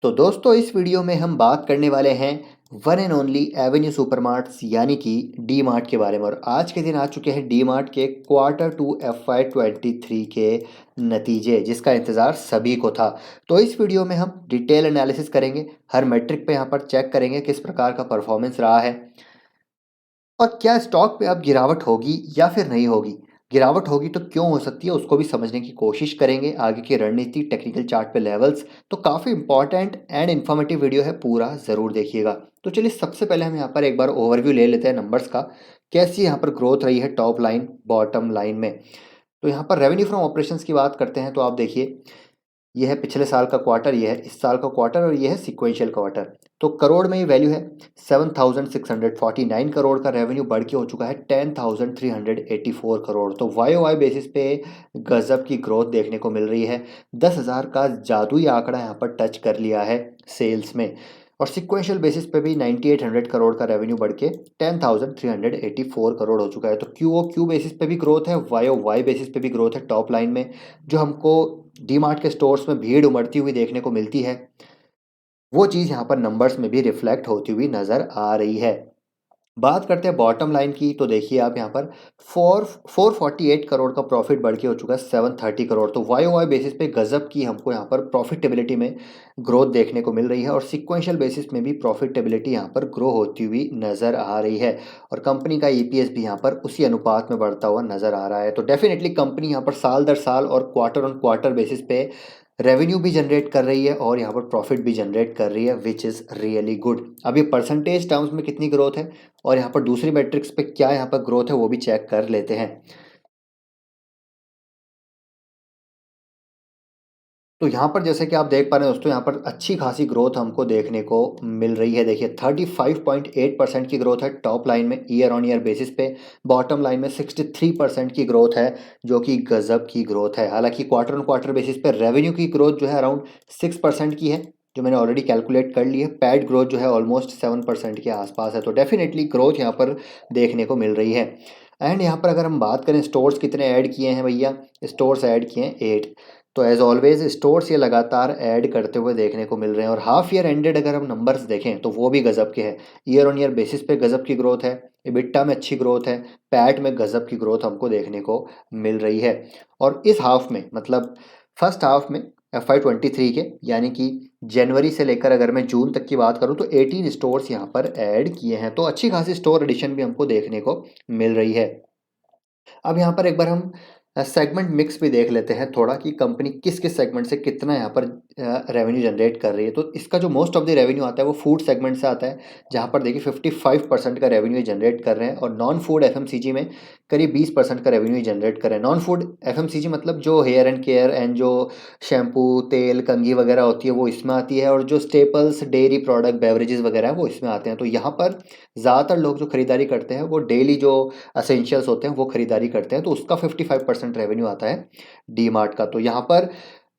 तो दोस्तों इस वीडियो में हम बात करने वाले हैं one and only Avenue Supermarts यानी कि डी मार्ट के बारे में। और आज के दिन आ चुके हैं डी मार्ट के क्वार्टर 2 FY23 के नतीजे, जिसका इंतज़ार सभी को था। तो इस वीडियो में हम डिटेल एनालिसिस करेंगे, हर मैट्रिक पे यहाँ पर चेक करेंगे किस प्रकार का परफॉर्मेंस रहा है और क्या स्टॉक पे अब गिरावट होगी या फिर नहीं होगी। गिरावट होगी तो क्यों हो सकती है उसको भी समझने की कोशिश करेंगे, आगे की रणनीति, टेक्निकल चार्ट पे लेवल्स। तो काफ़ी इंपॉर्टेंट एंड इन्फॉर्मेटिव वीडियो है, पूरा ज़रूर देखिएगा। तो चलिए सबसे पहले हम यहाँ पर एक बार ओवरव्यू ले लेते हैं नंबर्स का, कैसी यहाँ पर ग्रोथ रही है टॉप लाइन बॉटम लाइन में। तो यहाँ पर रेवेन्यू फ्रॉम ऑपरेशंस की बात करते हैं तो आप देखिए, ये है पिछले साल का क्वार्टर, ये है इस साल का क्वार्टर और ये है सिक्वेंशियल क्वार्टर। तो करोड़ में ये वैल्यू है 7,649 करोड़ का रेवेन्यू बढ़ के हो चुका है 10,384 करोड़। तो वाई ओ वाई बेसिस पे गजब की ग्रोथ देखने को मिल रही है। 10,000 का जादुई आंकड़ा यहाँ पर टच कर लिया है सेल्स में। और सिक्वेंशियल बेसिस पे भी 9,800 करोड़ का रेवेन्यू बढ़ के 10,384 करोड़ हो चुका है। तो क्यू ओ क्यू बेसिस पे भी ग्रोथ है, वाई ओ वाई बेसिस पे भी ग्रोथ है टॉप लाइन में। जो हमको डी मार्ट के स्टोर्स में भीड़ उमड़ती हुई देखने को मिलती है, वो चीज़ यहाँ पर नंबर्स में भी रिफ्लेक्ट होती हुई नज़र आ रही है। बात करते हैं बॉटम लाइन की, तो देखिए आप यहाँ पर 448 करोड़ का प्रॉफिट बढ़ के हो चुका है 730 करोड़। तो वाई ओ वाई बेसिस पे गजब की हमको यहाँ पर प्रॉफिटेबिलिटी में ग्रोथ देखने को मिल रही है और सिक्वेंशियल बेसिस में भी प्रॉफिटेबिलिटी यहाँ पर ग्रो होती हुई नज़र आ रही है। और कंपनी का ईपीएस भी यहाँ पर उसी अनुपात में बढ़ता हुआ नज़र आ रहा है। तो डेफिनेटली कंपनी यहाँ पर साल दर साल और क्वार्टर ऑन क्वार्टर बेसिस पे रेवेन्यू भी जनरेट कर रही है और यहाँ पर प्रॉफिट भी जनरेट कर रही है, विच इज़ रियली गुड। अभी परसेंटेज टर्म्स में कितनी ग्रोथ है और यहाँ पर दूसरी मैट्रिक्स पे क्या यहाँ पर ग्रोथ है वो भी चेक कर लेते हैं। तो यहाँ पर जैसे कि आप देख पा रहे हैं दोस्तों, यहाँ पर अच्छी खासी ग्रोथ हमको देखने को मिल रही है। देखिए 35.8% की ग्रोथ है टॉप लाइन में ईयर ऑन ईयर बेसिस पे। बॉटम लाइन में 63% की ग्रोथ है, जो कि गजब की ग्रोथ है। हालांकि क्वार्टर ऑन क्वार्टर बेसिस पे रेवेन्यू की ग्रोथ जो है अराउंड 6% की है, जो मैंने ऑलरेडी कैलकुलेट कर ली है। पैड ग्रोथ जो है ऑलमोस्ट 7% के आसपास है। तो डेफिनेटली ग्रोथ यहाँ पर देखने को मिल रही है। एंड यहाँ पर अगर हम बात करें स्टोर्स कितने ऐड किए हैं भैया, स्टोर्स ऐड किए हैं 8। तो एज ऑलवेज स्टोर्स ये लगातार ऐड करते हुए देखने को मिल रहे हैं। और हाफ ईयर एंडेड अगर हम नंबर्स देखें तो वो भी गजब के हैं। ईयर ऑन ईयर बेसिस पे गजब की ग्रोथ है, इबिट्टा में अच्छी ग्रोथ है, पैट में गजब की ग्रोथ हमको देखने को मिल रही है। और इस हाफ में मतलब फर्स्ट हाफ में FY23 के, यानी कि जनवरी से लेकर अगर मैं जून तक की बात करूं तो 18 स्टोर्स यहाँ पर ऐड किए हैं। तो अच्छी खासी स्टोर एडिशन भी हमको देखने को मिल रही है। अब यहाँ पर एक बार हम सेगमेंट मिक्स भी देख लेते हैं थोड़ा, कि कंपनी किस किस सेगमेंट से कितना यहाँ पर रेवेन्यू जनरेट कर रही है। तो इसका जो मोस्ट ऑफ द रेवेन्यू आता है वो फूड सेगमेंट से आता है, जहाँ पर देखिए 55% का रेवेन्यू जनरेट कर रहे हैं। और नॉन फूड एफएमसीजी में करीब 20% का रेवेन्यू जनरेट कर रहे हैं। नॉन फूड एफएमसीजी मतलब जो हेयर एंड केयर एंड जो शैम्पू, तेल, कंघी वगैरह होती है वो इसमें आती है, और जो स्टेपल्स, डेयरी प्रोडक्ट, बेवरेजेस वगैरह है वो इसमें आते हैं। तो यहाँ पर ज़्यादातर लोग जो खरीदारी करते हैं वो डेली जो असेंशियल्स होते हैं वो खरीदारी करते हैं, तो उसका 55% रेवेन्यू आता है डी मार्ट का। तो यहाँ पर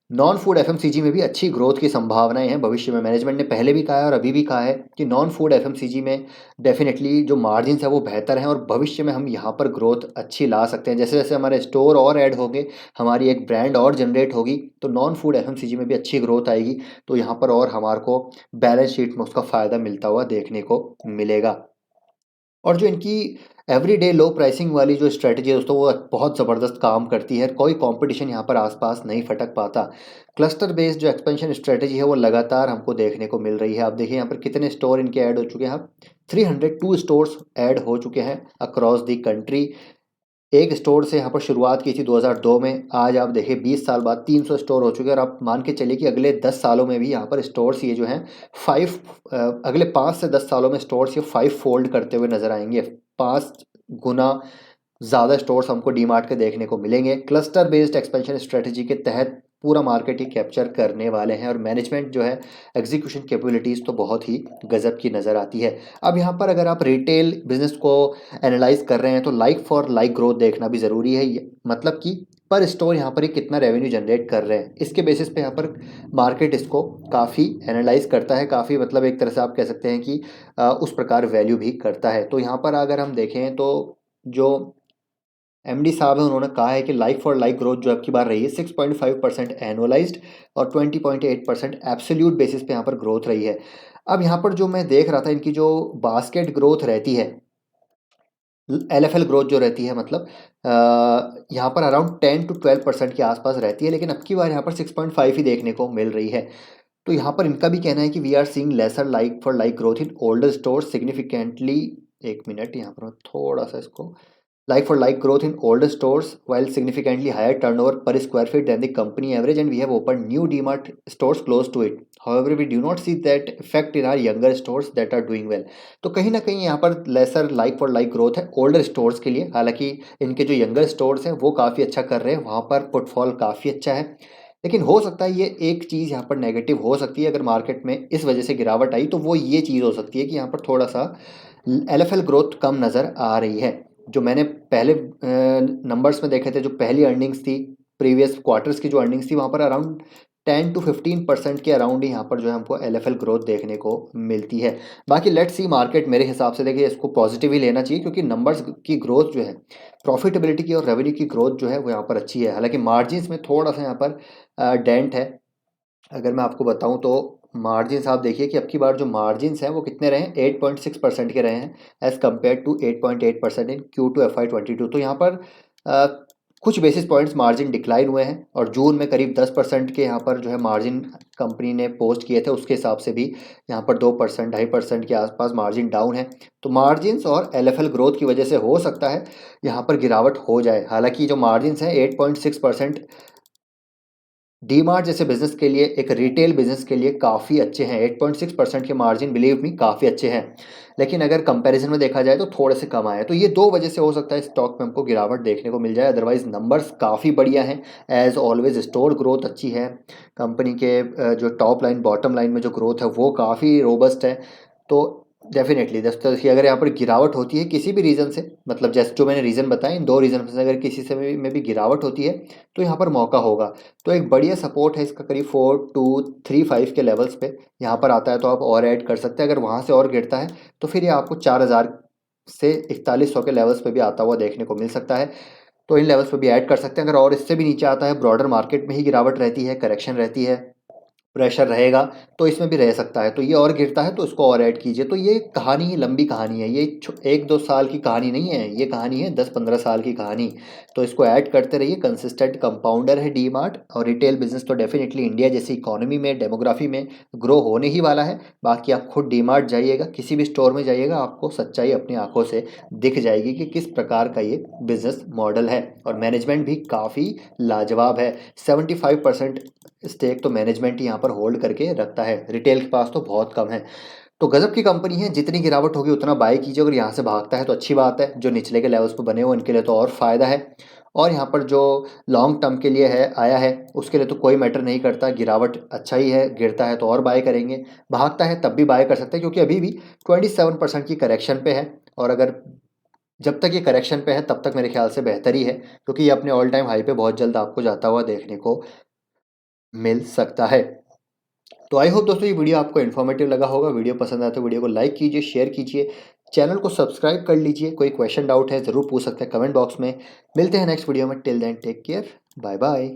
नॉन फूड एफएमसीजी में भी अच्छी ग्रोथ की संभावनाएं हैं भविष्य में। मैनेजमेंट ने पहले भी कहा है और अभी भी कहा है कि नॉन फूड एफएमसीजी में डेफिनेटली जो मार्जिन्स है वो बेहतर हैं और भविष्य में हम यहाँ पर ग्रोथ अच्छी ला सकते हैं। जैसे जैसे हमारे स्टोर और ऐड होंगे, हमारी एक ब्रांड और जनरेट होगी, तो नॉन फूड एफएमसीजी में भी अच्छी ग्रोथ आएगी। तो यहाँ पर और हमारे को बैलेंस शीट में उसका फ़ायदा मिलता हुआ देखने को मिलेगा। और जो इनकी एवरीडे लो प्राइसिंग वाली जो स्ट्रेटजी है दोस्तों, वो बहुत ज़बरदस्त काम करती है। कोई कंपटीशन यहाँ पर आसपास नहीं फटक पाता। क्लस्टर बेस्ड जो एक्सपेंशन स्ट्रेटजी है वो लगातार हमको देखने को मिल रही है। आप देखिए यहाँ पर कितने स्टोर इनके ऐड हो चुके हैं। अब 302 स्टोर्स ऐड हो चुके हैं अक्रॉस दी कंट्री। एक स्टोर से यहाँ पर शुरुआत की थी 2002 में, आज आप देखिए 20 साल बाद 300 स्टोर हो चुके हैं। और आप मान के चलिए कि अगले 10 सालों में भी यहाँ पर स्टोर्स ये जो हैं फाइव अगले 5 से 10 सालों में स्टोर्स ये 5 फोल्ड करते हुए नजर आएंगे। 5 गुना ज़्यादा स्टोर्स हमको डी मार्ट के देखने को मिलेंगे। क्लस्टर बेस्ड एक्सपेंशन स्ट्रेटजी के तहत पूरा मार्केट ही कैप्चर करने वाले हैं। और मैनेजमेंट जो है, एग्जीक्यूशन कैपेबिलिटीज़ तो बहुत ही गजब की नज़र आती है। अब यहाँ पर अगर आप रिटेल बिजनेस को एनालाइज कर रहे हैं तो लाइक फॉर लाइक ग्रोथ देखना भी ज़रूरी है। मतलब कि पर स्टोर यहाँ पर ही कितना रेवेन्यू जनरेट कर रहे हैं, इसके बेसिस पे यहाँ पर मार्केट इसको काफ़ी एनालाइज करता है। काफ़ी मतलब एक तरह से आप कह सकते हैं कि उस प्रकार वैल्यू भी करता है। तो यहाँ पर अगर हम देखें तो जो एमडी साहब हैं, उन्होंने कहा है कि लाइक फॉर लाइक ग्रोथ जो अब की बार रही है 6.5% एनुअलाइज्ड और 20.8% एब्सोल्यूट बेसिस पे यहाँ पर ग्रोथ रही है। अब यहाँ पर जो मैं देख रहा था इनकी जो बास्केट ग्रोथ रहती है, एलएफएल ग्रोथ जो रहती है, मतलब यहाँ पर अराउंड 10 to 12% के आसपास रहती है, लेकिन अब की बार यहाँ पर 6.5 ही देखने को मिल रही है। तो यहाँ पर इनका भी कहना है कि we are seeing lesser like for like growth in older store significantly. एक मिनट, यहाँ पर मैं थोड़ा सा इसको, like for like growth in older stores while significantly higher turnover per square feet than the company average, and we have opened new DMart stores close to it. However, we do not see that effect in our younger stores that are doing well. तो कहीं ना कहीं यहाँ पर lesser like for like growth है older stores के लिए, हालांकि इनके जो younger stores हैं वो काफ़ी अच्छा कर रहे हैं, वहाँ पर फुटफॉल काफ़ी अच्छा है। लेकिन हो सकता है ये एक चीज़ यहाँ पर नेगेटिव हो सकती है, अगर मार्केट में इस वजह से गिरावट आई तो वो ये चीज़ हो सकती है कि यहाँ पर थोड़ा सा एलएफएल ग्रोथ कम नज़र आ रही है। जो मैंने पहले नंबर्स में देखे थे, जो पहली अर्निंग्स थी, प्रीवियस क्वार्टर्स की जो अर्निंग्स थी, वहाँ पर अराउंड 10 to 15% के अराउंड ही यहाँ पर जो है हमको एलएफएल ग्रोथ देखने को मिलती है। बाकी लेट्स सी, मार्केट मेरे हिसाब से देखिए इसको पॉजिटिव ही लेना चाहिए, क्योंकि नंबर्स की ग्रोथ जो है, प्रॉफिटेबिलिटी की और रेवेन्यू की ग्रोथ जो है वो यहाँ पर अच्छी है। हालांकि मार्जिन्स में थोड़ा सा यहाँ पर डेंट है। अगर मैं आपको बताऊँ तो मार्जिन्स आप देखिए कि अब की बार जो मार्जिन्स हैं वो कितने रहे हैं, 8.6% के रहे हैं as compare to 8.8% in Q2 FY22। तो यहाँ पर कुछ बेसिस पॉइंट्स मार्जिन डिक्लाइन हुए हैं, और जून में करीब 10% के यहाँ पर जो है मार्जिन कंपनी ने पोस्ट किए थे, उसके हिसाब से भी यहाँ पर 2% 2.5% के आसपास मार्जिन डाउन है। तो मार्जिन्स और एलएफएल ग्रोथ की वजह से हो सकता है यहाँ पर गिरावट हो जाए। हालांकि जो मार्जिन्स हैं 8.6% डीमार्ट जैसे बिजनेस के लिए, एक रिटेल बिजनेस के लिए काफ़ी अच्छे हैं। 8.6% के मार्जिन बिलीव मी काफ़ी अच्छे हैं, लेकिन अगर कंपैरिजन में देखा जाए तो थोड़े से कम आए। तो ये दो वजह से हो सकता है स्टॉक में हमको गिरावट देखने को मिल जाए, अदरवाइज नंबर्स काफ़ी बढ़िया हैं। एज ऑलवेज स्टोर ग्रोथ अच्छी है कंपनी के, जो टॉप लाइन बॉटम लाइन में जो ग्रोथ है वो काफ़ी रोबस्ट है। तो डेफिनेटली दोस्तों देखिए, अगर यहाँ पर गिरावट होती है किसी भी रीज़न से, मतलब जैसे जो मैंने रीज़न बताए, इन दो रीज़न से अगर किसी से में भी गिरावट होती है तो यहाँ पर मौका होगा। तो एक बढ़िया सपोर्ट है इसका करीब 4235 के लेवल्स पे यहाँ पर आता है, तो आप और ऐड कर सकते हैं। अगर वहाँ से और गिरता है तो फिर ये आपको 4000 से 4100 के लेवल्स पे भी आता हुआ देखने को मिल सकता है, तो इन लेवल्स पे भी ऐड कर सकते हैं। अगर और इससे भी नीचे आता है, ब्रॉडर मार्केट में ही गिरावट रहती है, करेक्शन रहती है, प्रेशर रहेगा, तो इसमें भी रह सकता है। तो ये और गिरता है तो इसको और ऐड कीजिए। तो ये कहानी ही लंबी कहानी है, ये 1-2 साल की कहानी नहीं है, ये कहानी है 10-15 साल की कहानी। तो इसको ऐड करते रहिए, कंसिस्टेंट कंपाउंडर है डीमार्ट, और रिटेल बिजनेस तो डेफिनेटली इंडिया जैसी इकोनॉमी में, डेमोग्राफी में ग्रो होने ही वाला है। बाकी आप खुद डीमार्ट जाइएगा, किसी भी स्टोर में जाइएगा, आपको सच्चाई अपनी आंखों से दिख जाएगी कि किस प्रकार का ये बिजनेस मॉडल है। और मैनेजमेंट भी काफ़ी लाजवाब है। 75% स्टेक तो मैनेजमेंट ही यहाँ पर होल्ड करके रखता है, रिटेल के पास तो बहुत कम है। तो गजब की कंपनी है, जितनी गिरावट होगी उतना बाय कीजिए। अगर यहाँ से भागता है तो अच्छी बात है, जो निचले के लेवल्स पर बने हो उनके लिए तो और फ़ायदा है। और यहाँ पर जो लॉन्ग टर्म के लिए है, आया है, उसके लिए तो कोई मैटर नहीं करता, गिरावट अच्छा ही है, गिरता है तो और बाय करेंगे, भागता है तब भी बाय कर सकते हैं, क्योंकि अभी भी 27% की करेक्शन पे है। और अगर जब तक ये करेक्शन पे है तब तक मेरे ख्याल से बेहतर ही है, क्योंकि ये अपने ऑल टाइम हाई पे बहुत जल्द आपको जाता हुआ देखने को मिल सकता है। तो आई होप दोस्तों ये वीडियो आपको इन्फॉर्मेटिव लगा होगा। वीडियो पसंद आए तो वीडियो को लाइक कीजिए, शेयर कीजिए, चैनल को सब्सक्राइब कर लीजिए। कोई क्वेश्चन डाउट है ज़रूर पूछ सकते हैं कमेंट बॉक्स में। मिलते हैं नेक्स्ट वीडियो में, till then take care, bye bye.